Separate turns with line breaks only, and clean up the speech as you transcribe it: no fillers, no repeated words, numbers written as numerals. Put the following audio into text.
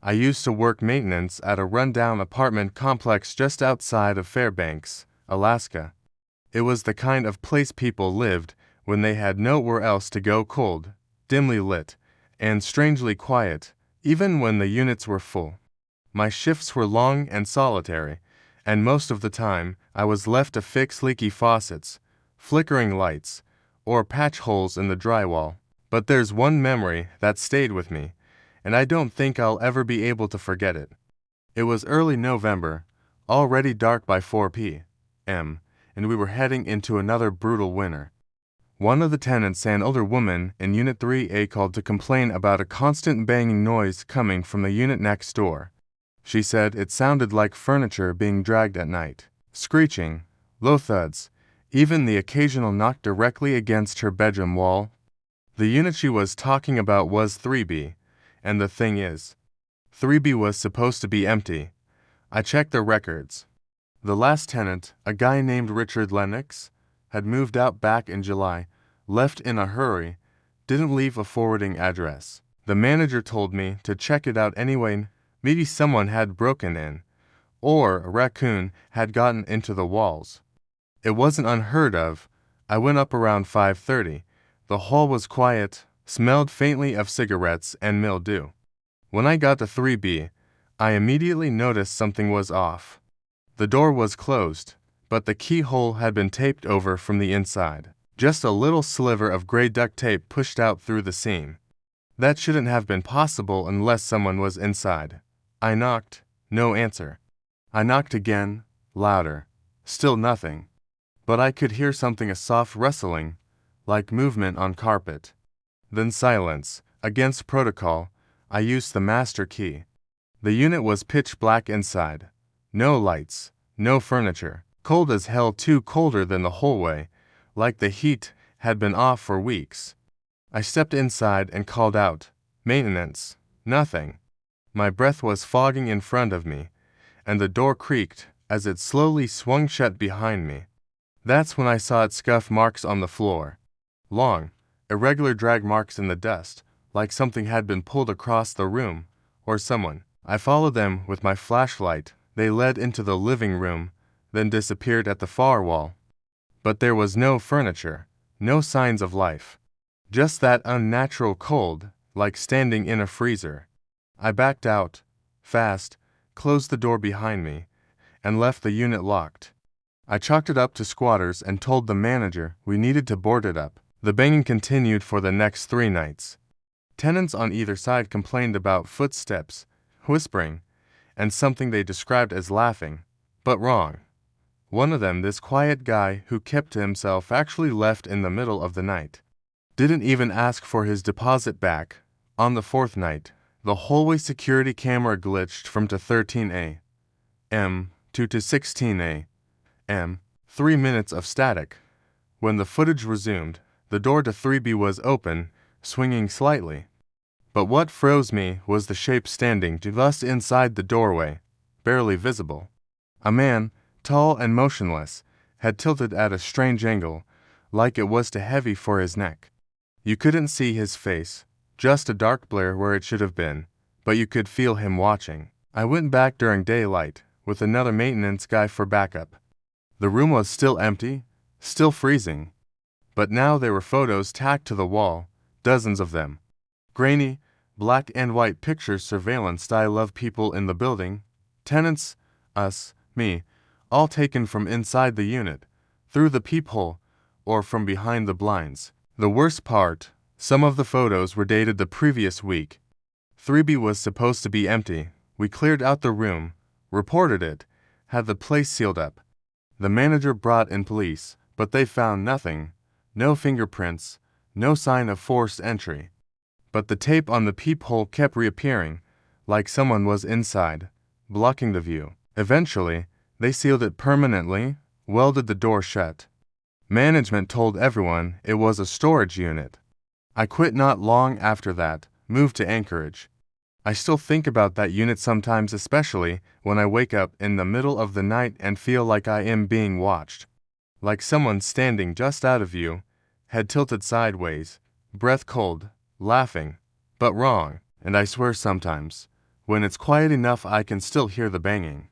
I used to work maintenance at a rundown apartment complex just outside of Fairbanks, Alaska. It was the kind of place people lived when they had nowhere else to go, cold, dimly lit, and strangely quiet, even when the units were full. My shifts were long and solitary, and most of the time I was left to fix leaky faucets, flickering lights, or patch holes in the drywall. But there's one memory that stayed with me, and I don't think I'll ever be able to forget it. It was early November, already dark by 4 p.m., and we were heading into another brutal winter. One of the tenants, an older woman in Unit 3A, called to complain about a constant banging noise coming from the unit next door. She said it sounded like furniture being dragged at night. Screeching, low thuds, even the occasional knock directly against her bedroom wall. The unit she was talking about was 3B, and the thing is, 3B was supposed to be empty. I checked the records. The last tenant, a guy named Richard Lennox, had moved out back in July, left in a hurry, didn't leave a forwarding address. The manager told me to check it out anyway. Maybe someone had broken in, or a raccoon had gotten into the walls. It wasn't unheard of. I went up around 5:30. The hall was quiet, smelled faintly of cigarettes and mildew. When I got to 3B, I immediately noticed something was off. The door was closed, but the keyhole had been taped over from the inside. Just a little sliver of gray duct tape pushed out through the seam. That shouldn't have been possible unless someone was inside. I knocked, no answer. I knocked again, louder, still nothing. But I could hear something, a soft rustling, like movement on carpet. Then silence. Against protocol, I used the master key. The unit was pitch black inside. No lights, no furniture. Cold as hell, too, colder than the hallway, like the heat had been off for weeks. I stepped inside and called out, "Maintenance." Nothing. My breath was fogging in front of me, and the door creaked as it slowly swung shut behind me. That's when I saw its scuff marks on the floor. Long, irregular drag marks in the dust, like something had been pulled across the room, or someone. I followed them with my flashlight. They led into the living room, then disappeared at the far wall. But there was no furniture, no signs of life. Just that unnatural cold, like standing in a freezer. I backed out, fast, closed the door behind me, and left the unit locked. I chalked it up to squatters and told the manager we needed to board it up. The banging continued for the next 3 nights. Tenants on either side complained about footsteps, whispering, and something they described as laughing, but wrong. One of them, this quiet guy who kept to himself, actually left in the middle of the night. Didn't even ask for his deposit back. On the 4th night, the hallway security camera glitched from to 13 a.m. to 16 a.m. 3 minutes of static. When the footage resumed, the door to 3B was open, swinging slightly. But what froze me was the shape standing just inside the doorway, barely visible. A man, tall and motionless, had tilted at a strange angle, like it was too heavy for his neck. You couldn't see his face, just a dark blur where it should have been, but you could feel him watching. I went back during daylight, with another maintenance guy for backup. The room was still empty, still freezing. But now there were photos tacked to the wall, dozens of them. Grainy, black and white pictures, surveillance style of people in the building, tenants, us, me, all taken from inside the unit, through the peephole, or from behind the blinds. The worst part, some of the photos were dated the previous week. 3B was supposed to be empty. We cleared out the room, reported it, had the place sealed up. The manager brought in police, but they found nothing. No fingerprints, no sign of forced entry. But the tape on the peephole kept reappearing, like someone was inside, blocking the view. Eventually, they sealed it permanently, welded the door shut. Management told everyone it was a storage unit. I quit not long after that, moved to Anchorage. I still think about that unit sometimes, especially when I wake up in the middle of the night and feel like I am being watched. Like someone standing just out of view, head tilted sideways, breath cold, laughing, but wrong. And I swear sometimes, When it's quiet enough, I can still hear the banging.